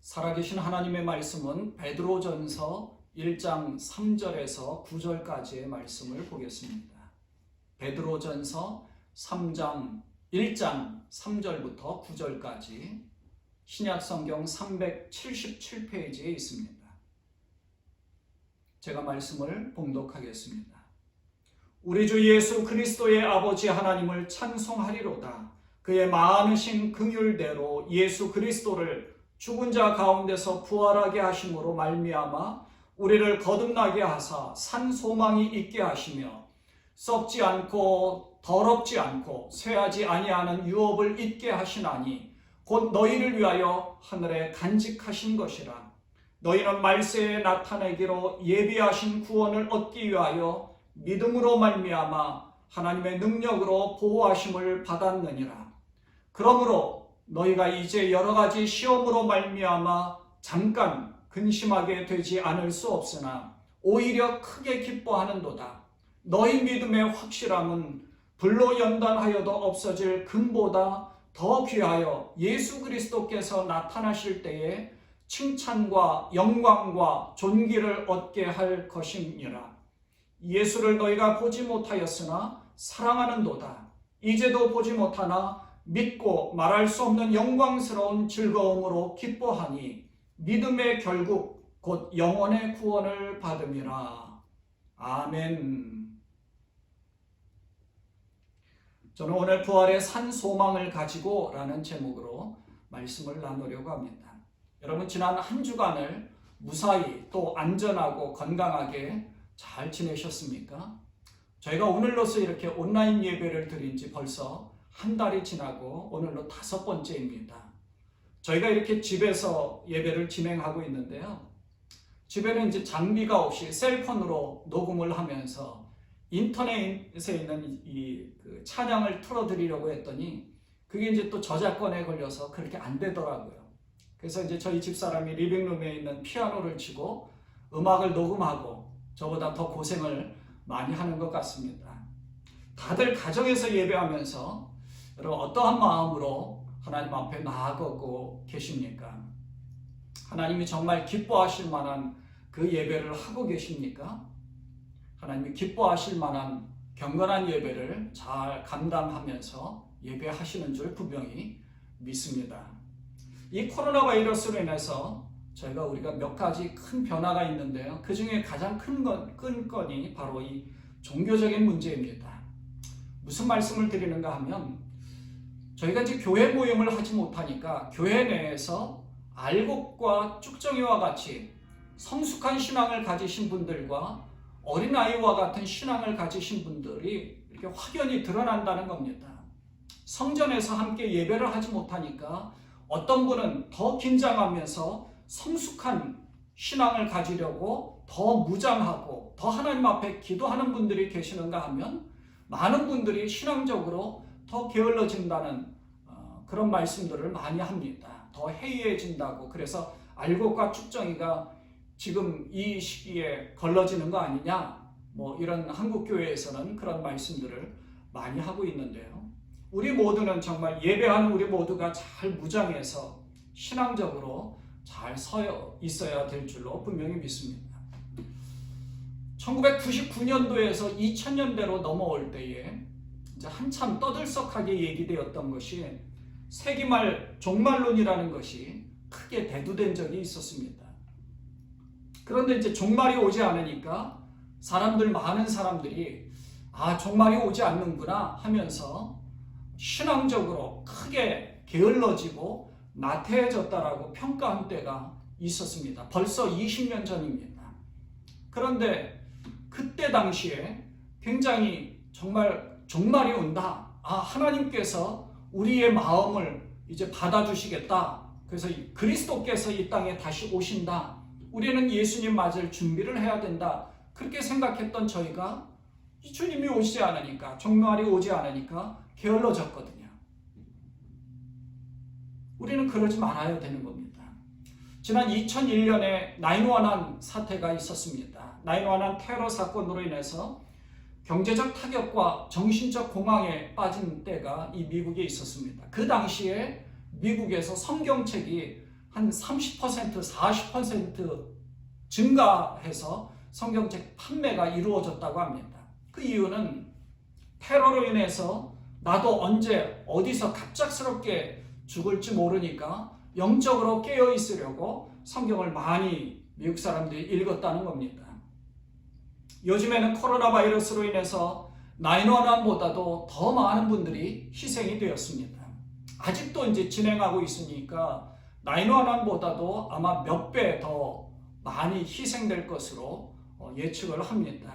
살아계신 하나님의 말씀은 베드로전서 1장 3절에서 9절까지의 말씀을 보겠습니다. 베드로전서 3장 1장 3절부터 9절까지 신약성경 377페이지에 있습니다. 제가 말씀을 봉독하겠습니다. 우리 주 예수 그리스도의 아버지 하나님을 찬송하리로다. 그의 많으신 긍휼대로 예수 그리스도를 죽은 자 가운데서 부활하게 하심으로 말미암아 우리를 거듭나게 하사 산 소망이 있게 하시며 썩지 않고 더럽지 않고 쇠하지 아니하는 유업을 잊게 하시나니 곧 너희를 위하여 하늘에 간직하신 것이라. 너희는 말세에 나타내기로 예비하신 구원을 얻기 위하여 믿음으로 말미암아 하나님의 능력으로 보호하심을 받았느니라. 그러므로 너희가 이제 여러 가지 시험으로 말미암아 잠깐 근심하게 되지 않을 수 없으나 오히려 크게 기뻐하는도다. 너희 믿음의 확실함은 불로 연단하여도 없어질 금보다 더 귀하여 예수 그리스도께서 나타나실 때에 칭찬과 영광과 존귀를 얻게 할 것이니라. 예수를 너희가 보지 못하였으나 사랑하는도다. 이제도 보지 못하나 믿고 말할 수 없는 영광스러운 즐거움으로 기뻐하니 믿음의 결국 곧 영원의 구원을 받음이라. 아멘. 저는 오늘 부활의 산 소망을 가지고 라는 제목으로 말씀을 나누려고 합니다. 여러분, 지난 한 주간을 무사히 또 안전하고 건강하게 잘 지내셨습니까? 저희가 오늘로서 이렇게 온라인 예배를 드린 지 벌써 한 달이 지나고 오늘로 5번째입니다. 저희가 이렇게 집에서 예배를 진행하고 있는데요. 집에는 이제 장비가 없이 셀폰으로 녹음을 하면서 인터넷에 있는 그 찬양을 틀어드리려고 했더니 그게 이제 또 저작권에 걸려서 그렇게 안 되더라고요. 그래서 이제 저희 집사람이 리빙룸에 있는 피아노를 치고 음악을 녹음하고 저보다 더 고생을 많이 하는 것 같습니다. 다들 가정에서 예배하면서 여러분 어떠한 마음으로 하나님 앞에 나아가고 계십니까? 하나님이 정말 기뻐하실 만한 그 예배를 하고 계십니까? 하나님이 기뻐하실 만한 경건한 예배를 잘 감당하면서 예배하시는 줄 분명히 믿습니다. 이 코로나 바이러스로 인해서 우리가 몇 가지 큰 변화가 있는데요. 그 중에 가장 큰 건이 바로 이 종교적인 문제입니다. 무슨 말씀을 드리는가 하면 저희가 이제 교회 모임을 하지 못하니까 교회 내에서 알곡과 쭉정이와 같이 성숙한 신앙을 가지신 분들과 어린아이와 같은 신앙을 가지신 분들이 이렇게 확연히 드러난다는 겁니다. 성전에서 함께 예배를 하지 못하니까 어떤 분은 더 긴장하면서 성숙한 신앙을 가지려고 더 무장하고 더 하나님 앞에 기도하는 분들이 계시는가 하면 많은 분들이 신앙적으로 더 게을러진다는 그런 말씀들을 많이 합니다. 더 해이해진다고. 그래서 알곡과 쭉정이가 지금 이 시기에 걸러지는 거 아니냐, 이런 한국교회에서는 그런 말씀들을 많이 하고 있는데요. 우리 모두는 정말 예배하는 우리 모두가 잘 무장해서 신앙적으로 잘 서 있어야 될 줄로 분명히 믿습니다. 1999년도에서 2000년대로 넘어올 때에 이제 한참 떠들썩하게 얘기되었던 것이 세기말 종말론이라는 것이 크게 대두된 적이 있었습니다. 그런데 이제 종말이 오지 않으니까 많은 사람들이 종말이 오지 않는구나 하면서 신앙적으로 크게 게을러지고 나태해졌다라고 평가한 때가 있었습니다. 벌써 20년 전입니다. 그런데 그때 당시에 굉장히 정말 종말이 온다. 하나님께서 우리의 마음을 이제 받아주시겠다. 그래서 그리스도께서 이 땅에 다시 오신다. 우리는 예수님 맞을 준비를 해야 된다. 그렇게 생각했던 저희가 이 주님이 오시지 않으니까, 종말이 오지 않으니까 게을러졌거든요. 우리는 그러지 말아야 되는 겁니다. 지난 2001년에 9/11 사태가 있었습니다. 9/11 테러 사건으로 인해서 경제적 타격과 정신적 공황에 빠진 때가 이 미국에 있었습니다. 그 당시에 미국에서 성경책이 한 30%, 40% 증가해서 성경책 판매가 이루어졌다고 합니다. 그 이유는 테러로 인해서 나도 언제 어디서 갑작스럽게 죽을지 모르니까 영적으로 깨어 있으려고 성경을 많이 미국 사람들이 읽었다는 겁니다. 요즘에는 코로나 바이러스로 인해서 911보다도 더 많은 분들이 희생이 되었습니다. 아직도 이제 진행하고 있으니까 911보다도 아마 몇 배 더 많이 희생될 것으로 예측을 합니다.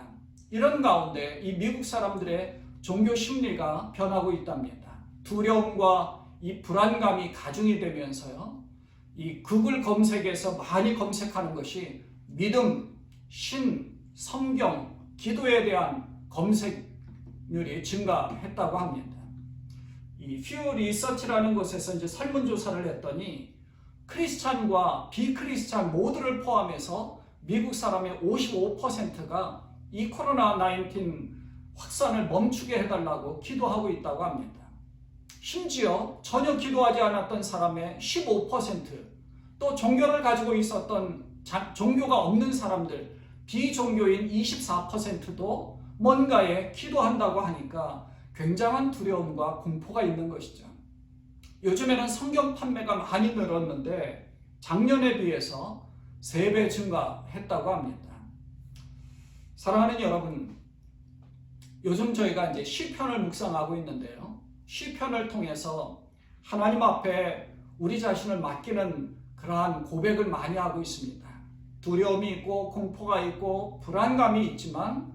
이런 가운데 이 미국 사람들의 종교 심리가 변하고 있답니다. 두려움과 이 불안감이 가중이 되면서요, 이 구글 검색에서 많이 검색하는 것이 믿음, 신, 성경, 기도에 대한 검색률이 증가했다고 합니다. 이 퓨 리서치라는 곳에서 이제 설문조사를 했더니 크리스찬과 비크리스찬 모두를 포함해서 미국 사람의 55%가 이 코로나19 확산을 멈추게 해달라고 기도하고 있다고 합니다. 심지어 전혀 기도하지 않았던 사람의 15%, 또 종교를 가지고 있었던 종교가 없는 사람들, 비종교인 24%도 뭔가에 기도한다고 하니까 굉장한 두려움과 공포가 있는 것이죠. 요즘에는 성경 판매가 많이 늘었는데 작년에 비해서 3배 증가했다고 합니다. 사랑하는 여러분, 요즘 저희가 이제 시편을 묵상하고 있는데요. 시편을 통해서 하나님 앞에 우리 자신을 맡기는 그러한 고백을 많이 하고 있습니다. 두려움이 있고 공포가 있고 불안감이 있지만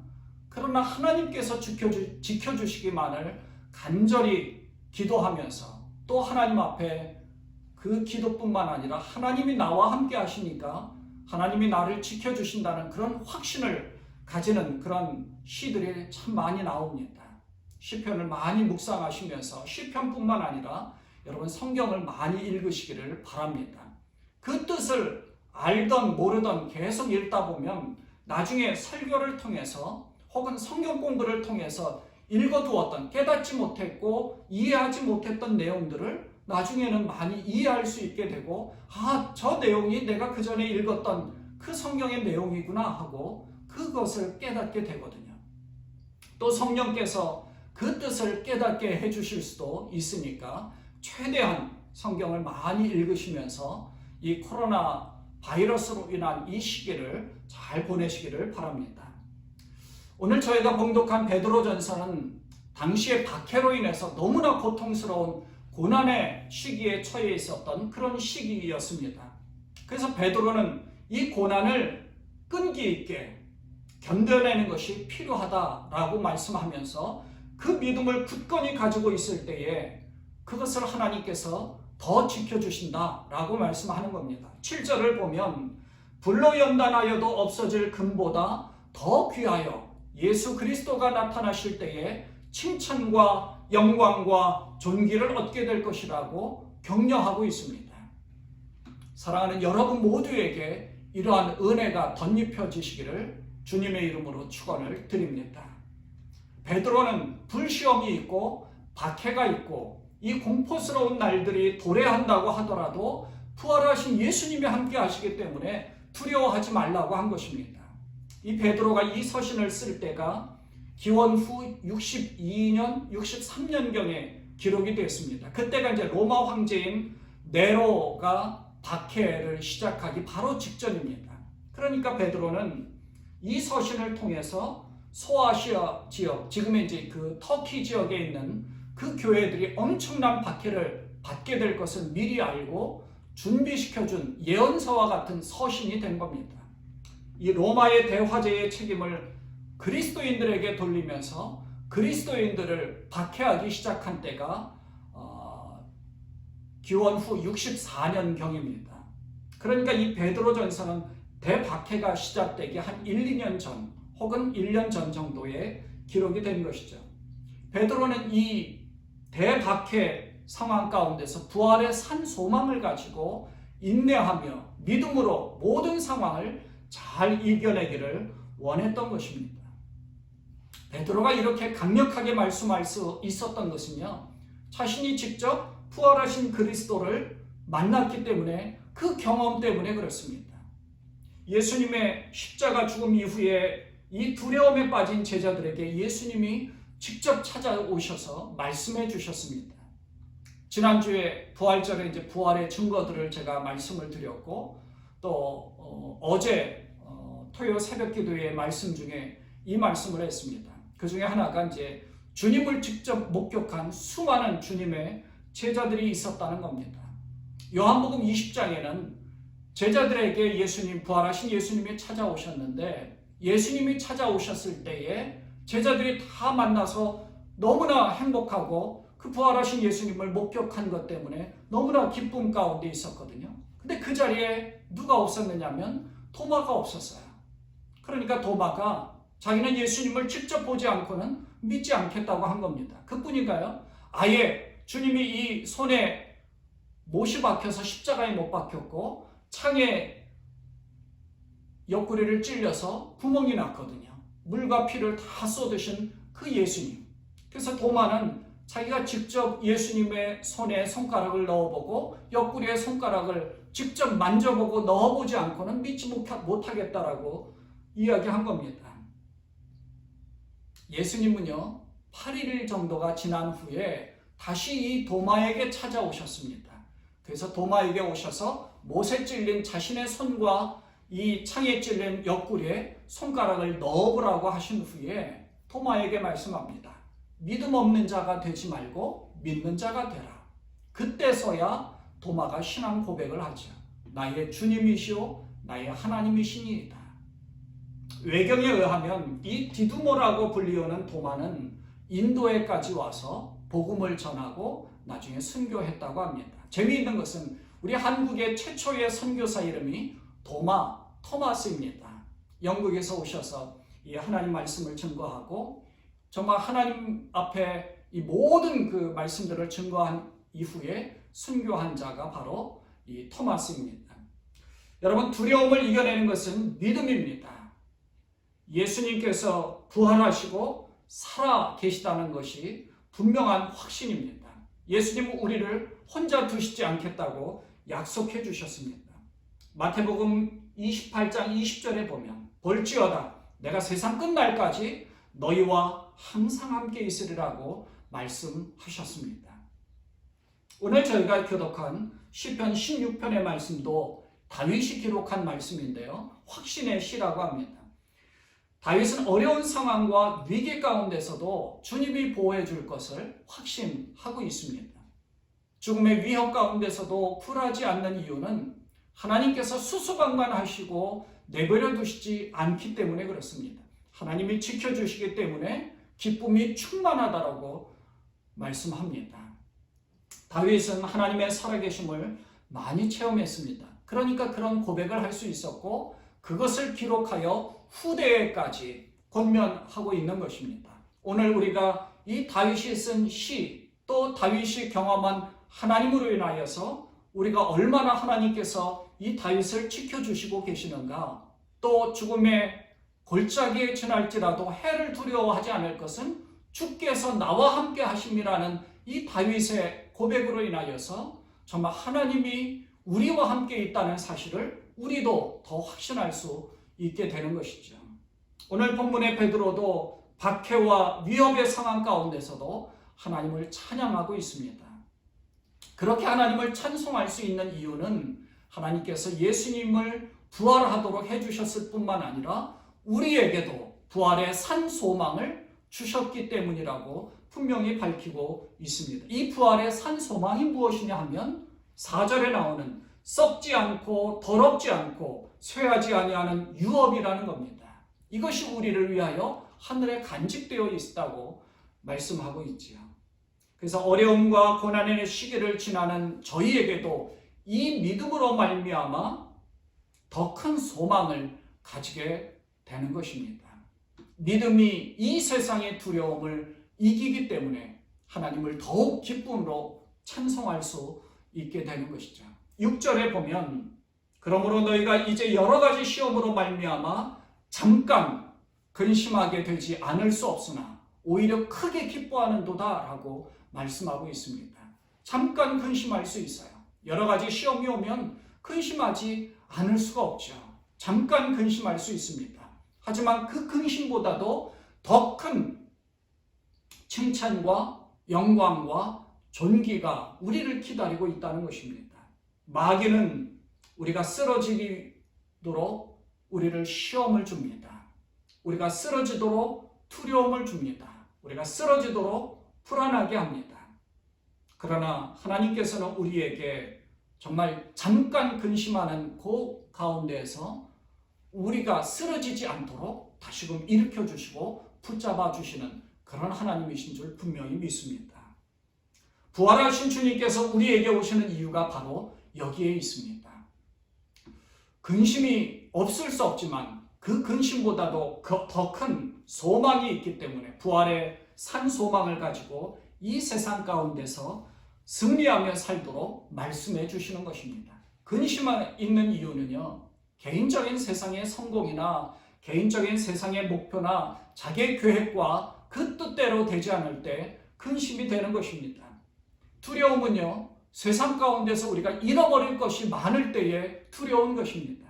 그러나 하나님께서 지켜주시기만을 간절히 기도하면서 또 하나님 앞에 그 기도뿐만 아니라 하나님이 나와 함께 하시니까 하나님이 나를 지켜주신다는 그런 확신을 가지는 그런 시들이 참 많이 나옵니다. 시편을 많이 묵상하시면서 시편뿐만 아니라 여러분 성경을 많이 읽으시기를 바랍니다. 그 뜻을 알던 모르던 계속 읽다 보면 나중에 설교를 통해서 혹은 성경 공부를 통해서 읽어두었던 깨닫지 못했고 이해하지 못했던 내용들을 나중에는 많이 이해할 수 있게 되고 저 내용이 내가 그 전에 읽었던 그 성경의 내용이구나 하고 그것을 깨닫게 되거든요. 또 성령께서 그 뜻을 깨닫게 해주실 수도 있으니까 최대한 성경을 많이 읽으시면서 이 코로나 바이러스로 인한 이 시기를 잘 보내시기를 바랍니다. 오늘 저희가 봉독한 베드로전서는 당시의 박해로 인해서 너무나 고통스러운 고난의 시기에 처해 있었던 그런 시기였습니다. 그래서 베드로는 이 고난을 끈기 있게 견뎌내는 것이 필요하다라고 말씀하면서 그 믿음을 굳건히 가지고 있을 때에 그것을 하나님께서 더 지켜주신다라고 말씀하는 겁니다. 7절을 보면 불로 연단하여도 없어질 금보다 더 귀하여 예수 그리스도가 나타나실 때에 칭찬과 영광과 존귀를 얻게 될 것이라고 격려하고 있습니다. 사랑하는 여러분 모두에게 이러한 은혜가 덧입혀지시기를 주님의 이름으로 축원을 드립니다. 베드로는 불시험이 있고 박해가 있고 이 공포스러운 날들이 도래한다고 하더라도 부활하신 예수님이 함께 하시기 때문에 두려워하지 말라고 한 것입니다. 이 베드로가 이 서신을 쓸 때가 기원 후 62년, 63년경에 기록이 됐습니다. 그때가 이제 로마 황제인 네로가 박해를 시작하기 바로 직전입니다. 그러니까 베드로는 이 서신을 통해서 소아시아 지역, 지금의 이제 그 터키 지역에 있는 그 교회들이 엄청난 박해를 받게 될 것을 미리 알고 준비시켜준 예언서와 같은 서신이 된 겁니다. 이 로마의 대화제의 책임을 그리스도인들에게 돌리면서 그리스도인들을 박해하기 시작한 때가 기원 후 64년경입니다. 그러니까 이 베드로전서는 대박해가 시작되기 한 1, 2년 전 혹은 1년 전 정도에 기록이 된 것이죠. 베드로는 이 대박해 상황 가운데서 부활의 산 소망을 가지고 인내하며 믿음으로 모든 상황을 잘 이겨내기를 원했던 것입니다. 베드로가 이렇게 강력하게 말씀할 수 있었던 것은요, 자신이 직접 부활하신 그리스도를 만났기 때문에 그 경험 때문에 그렇습니다. 예수님의 십자가 죽음 이후에 이 두려움에 빠진 제자들에게 예수님이 직접 찾아오셔서 말씀해 주셨습니다. 지난주에 부활절에 이제 부활의 증거들을 제가 말씀을 드렸고 또 어제 토요 새벽 기도의 말씀 중에 이 말씀을 했습니다. 그 중에 하나가 이제 주님을 직접 목격한 수많은 주님의 제자들이 있었다는 겁니다. 요한복음 20장에는 제자들에게 부활하신 예수님이 찾아오셨는데 예수님이 찾아오셨을 때에 제자들이 다 만나서 너무나 행복하고 그 부활하신 예수님을 목격한 것 때문에 너무나 기쁨 가운데 있었거든요. 근데 그 자리에 누가 없었느냐면 도마가 없었어요. 그러니까 도마가 자기는 예수님을 직접 보지 않고는 믿지 않겠다고 한 겁니다. 그뿐인가요? 아예 주님이 이 손에 못이 박혀서 십자가에 못 박혔고 창에 옆구리를 찔려서 구멍이 났거든요. 물과 피를 다 쏟으신 그 예수님. 그래서 도마는 자기가 직접 예수님의 손에 손가락을 넣어보고 옆구리에 손가락을 직접 만져보고 넣어보지 않고는 믿지 못하겠다라고 이야기한 겁니다. 예수님은요 8일 정도가 지난 후에 다시 이 도마에게 찾아오셨습니다. 그래서 도마에게 오셔서 못에 찔린 자신의 손과 이 창에 찔린 옆구리에 손가락을 넣어보라고 하신 후에 도마에게 말씀합니다. 믿음 없는 자가 되지 말고 믿는 자가 되라. 그때서야 도마가 신앙 고백을 하죠. 나의 주님이시오 나의 하나님이시니이다. 외경에 의하면 이 디두모라고 불리우는 도마는 인도에까지 와서 복음을 전하고 나중에 선교했다고 합니다. 재미있는 것은 우리 한국의 최초의 선교사 이름이 토마스입니다. 영국에서 오셔서 이 하나님 말씀을 증거하고 정말 하나님 앞에 이 모든 그 말씀들을 증거한 이후에 순교한 자가 바로 이 토마스입니다. 여러분 두려움을 이겨내는 것은 믿음입니다. 예수님께서 부활하시고 살아 계시다는 것이 분명한 확신입니다. 예수님은 우리를 혼자 두시지 않겠다고 약속해 주셨습니다. 마태복음 28장 20절에 보면 볼지어다 내가 세상 끝날까지 너희와 항상 함께 있으리라고 말씀하셨습니다. 오늘 저희가 교독한 시편 16편의 말씀도 다윗이 기록한 말씀인데요. 확신의 시라고 합니다. 다윗은 어려운 상황과 위기 가운데서도 주님이 보호해 줄 것을 확신하고 있습니다. 죽음의 위협 가운데서도 굴하지 않는 이유는 하나님께서 수수방관하시고 내버려 두시지 않기 때문에 그렇습니다. 하나님이 지켜주시기 때문에 기쁨이 충만하다라고 말씀합니다. 다윗은 하나님의 살아계심을 많이 체험했습니다. 그러니까 그런 고백을 할 수 있었고 그것을 기록하여 후대에까지 권면하고 있는 것입니다. 오늘 우리가 이 다윗이 쓴 시, 또 다윗이 경험한 하나님으로 인하여서 우리가 얼마나 하나님께서 이 다윗을 지켜주시고 계시는가, 또 죽음의 골짜기에 지날지라도 해를 두려워하지 않을 것은 주께서 나와 함께 하심이라는 이 다윗의 고백으로 인하여서 정말 하나님이 우리와 함께 있다는 사실을 우리도 더 확신할 수 있게 되는 것이죠. 오늘 본문의 베드로도 박해와 위협의 상황 가운데서도 하나님을 찬양하고 있습니다. 그렇게 하나님을 찬송할 수 있는 이유는 하나님께서 예수님을 부활하도록 해주셨을 뿐만 아니라 우리에게도 부활의 산 소망을 주셨기 때문이라고 분명히 밝히고 있습니다. 이 부활의 산 소망이 무엇이냐 하면 4절에 나오는 썩지 않고 더럽지 않고 쇠하지 아니하는 유업이라는 겁니다. 이것이 우리를 위하여 하늘에 간직되어 있다고 말씀하고 있지요. 그래서 어려움과 고난의 시기를 지나는 저희에게도 이 믿음으로 말미암아 더 큰 소망을 가지게 되는 것입니다. 믿음이 이 세상의 두려움을 이기기 때문에 하나님을 더욱 기쁨으로 찬송할 수 있게 되는 것이죠. 6절에 보면 그러므로 너희가 이제 여러 가지 시험으로 말미암아 잠깐 근심하게 되지 않을 수 없으나 오히려 크게 기뻐하는도다 라고 말씀하고 있습니다. 잠깐 근심할 수 있어요. 여러 가지 시험이 오면 근심하지 않을 수가 없죠. 잠깐 근심할 수 있습니다. 하지만 그 근심보다도 더 큰 칭찬과 영광과 존귀가 우리를 기다리고 있다는 것입니다. 마귀는 우리가 쓰러지도록 우리를 시험을 줍니다. 우리가 쓰러지도록 두려움을 줍니다. 우리가 쓰러지도록 불안하게 합니다. 그러나 하나님께서는 우리에게 정말 잠깐 근심하는 그 가운데에서 우리가 쓰러지지 않도록 다시금 일으켜 주시고 붙잡아 주시는 그런 하나님이신 줄 분명히 믿습니다. 부활하신 주님께서 우리에게 오시는 이유가 바로 여기에 있습니다. 근심이 없을 수 없지만 그 근심보다도 더 큰 소망이 있기 때문에 부활의 산 소망을 가지고 이 세상 가운데서 승리하며 살도록 말씀해 주시는 것입니다. 근심이 있는 이유는요, 개인적인 세상의 성공이나 개인적인 세상의 목표나 자기의 계획과 그 뜻대로 되지 않을 때 근심이 되는 것입니다. 두려움은요, 세상 가운데서 우리가 잃어버릴 것이 많을 때에 두려운 것입니다.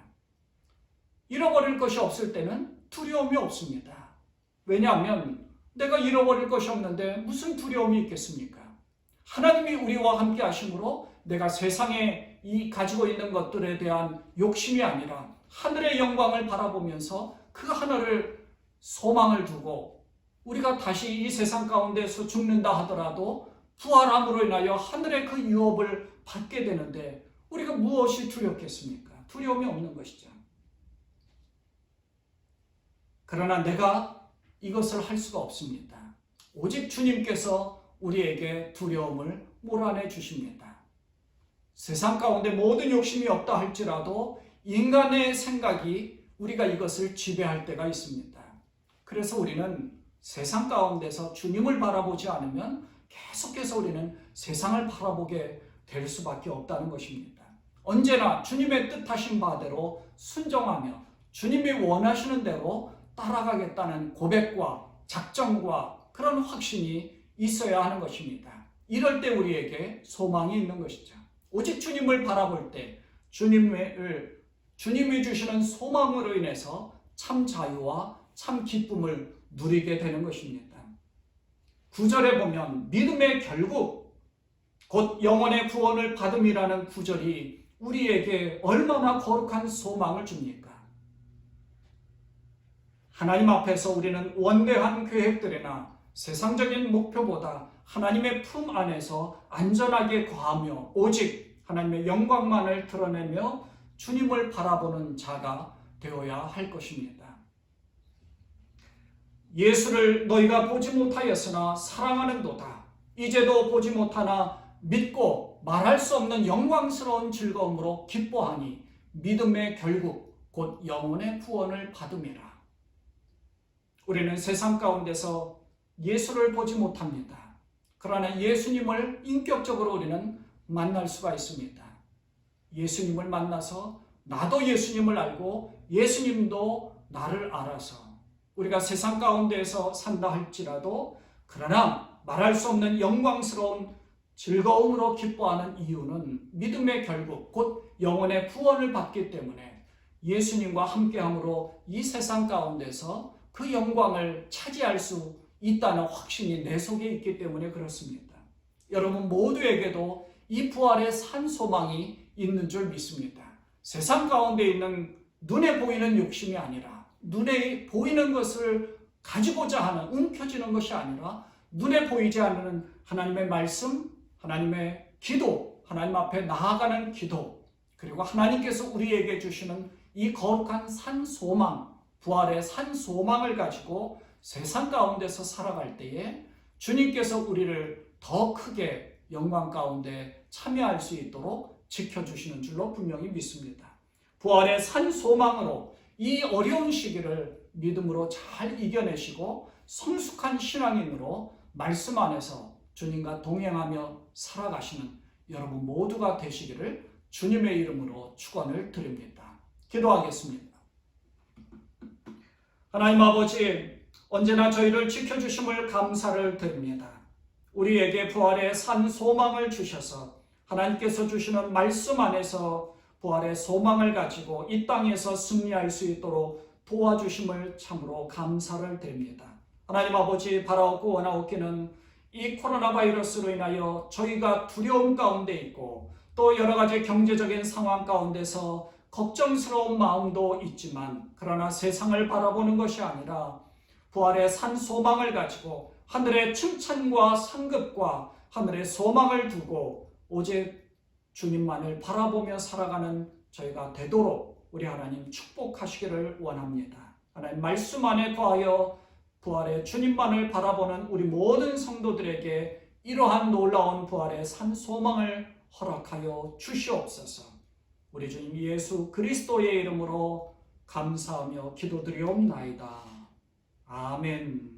잃어버릴 것이 없을 때는 두려움이 없습니다. 왜냐하면 내가 잃어버릴 것이 없는데 무슨 두려움이 있겠습니까? 하나님이 우리와 함께 하심으로 내가 세상에 가지고 있는 것들에 대한 욕심이 아니라 하늘의 영광을 바라보면서 그 하늘을 소망을 두고 우리가 다시 이 세상 가운데서 죽는다 하더라도 부활함으로 인하여 하늘의 그 유업을 받게 되는데 우리가 무엇이 두렵겠습니까? 두려움이 없는 것이죠. 그러나 내가 이것을 할 수가 없습니다. 오직 주님께서 우리에게 두려움을 몰아내 주십니다. 세상 가운데 모든 욕심이 없다 할지라도 인간의 생각이 우리가 이것을 지배할 때가 있습니다. 그래서 우리는 세상 가운데서 주님을 바라보지 않으면 계속해서 우리는 세상을 바라보게 될 수밖에 없다는 것입니다. 언제나 주님의 뜻하신 바대로 순종하며 주님이 원하시는 대로 따라가겠다는 고백과 작정과 그런 확신이 있어야 하는 것입니다. 이럴 때 우리에게 소망이 있는 것이죠. 오직 주님을 바라볼 때 주님이 주시는 소망으로 인해서 참 자유와 참 기쁨을 누리게 되는 것입니다. 9절에 보면 믿음의 결국 곧 영혼의 구원을 받음이라는 구절이 우리에게 얼마나 거룩한 소망을 줍니까? 하나님 앞에서 우리는 원대한 계획들이나 세상적인 목표보다 하나님의 품 안에서 안전하게 거하며 오직 하나님의 영광만을 드러내며 주님을 바라보는 자가 되어야 할 것입니다. 예수를 너희가 보지 못하였으나 사랑하는도다. 이제도 보지 못하나 믿고 말할 수 없는 영광스러운 즐거움으로 기뻐하니 믿음의 결국 곧 영혼의 구원을 받음이라. 우리는 세상 가운데서 예수를 보지 못합니다. 그러나 예수님을 인격적으로 우리는 만날 수가 있습니다. 예수님을 만나서 나도 예수님을 알고 예수님도 나를 알아서 우리가 세상 가운데에서 산다 할지라도 그러나 말할 수 없는 영광스러운 즐거움으로 기뻐하는 이유는 믿음의 결국 곧 영혼의 구원을 받기 때문에 예수님과 함께함으로 이 세상 가운데서 그 영광을 차지할 수 있다는 확신이 내 속에 있기 때문에 그렇습니다. 여러분 모두에게도 이 부활의 산 소망이 있는 줄 믿습니다. 세상 가운데 있는 눈에 보이는 욕심이 아니라 눈에 보이는 것을 가지고자 하는 움켜쥐는 것이 아니라 눈에 보이지 않는 하나님의 말씀, 하나님의 기도, 하나님 앞에 나아가는 기도, 그리고 하나님께서 우리에게 주시는 이 거룩한 산 소망, 부활의 산 소망을 가지고 세상 가운데서 살아갈 때에 주님께서 우리를 더 크게 영광 가운데 참여할 수 있도록 지켜주시는 줄로 분명히 믿습니다. 부활의 산 소망으로 이 어려운 시기를 믿음으로 잘 이겨내시고 성숙한 신앙인으로 말씀 안에서 주님과 동행하며 살아가시는 여러분 모두가 되시기를 주님의 이름으로 축원을 드립니다. 기도하겠습니다. 하나님 아버지, 언제나 저희를 지켜주심을 감사를 드립니다. 우리에게 부활의 산 소망을 주셔서 하나님께서 주시는 말씀 안에서 부활의 소망을 가지고 이 땅에서 승리할 수 있도록 도와주심을 참으로 감사를 드립니다. 하나님 아버지, 바라옵고 원하옵기는 이 코로나 바이러스로 인하여 저희가 두려움 가운데 있고 또 여러 가지 경제적인 상황 가운데서 걱정스러운 마음도 있지만, 그러나 세상을 바라보는 것이 아니라 부활의 산 소망을 가지고 하늘의 칭찬과 상급과 하늘의 소망을 두고 오직 주님만을 바라보며 살아가는 저희가 되도록 우리 하나님 축복하시기를 원합니다. 하나님 말씀 안에 거하여 부활의 주님만을 바라보는 우리 모든 성도들에게 이러한 놀라운 부활의 산 소망을 허락하여 주시옵소서. 우리 주님 예수 그리스도의 이름으로 감사하며 기도드리옵나이다. 아멘.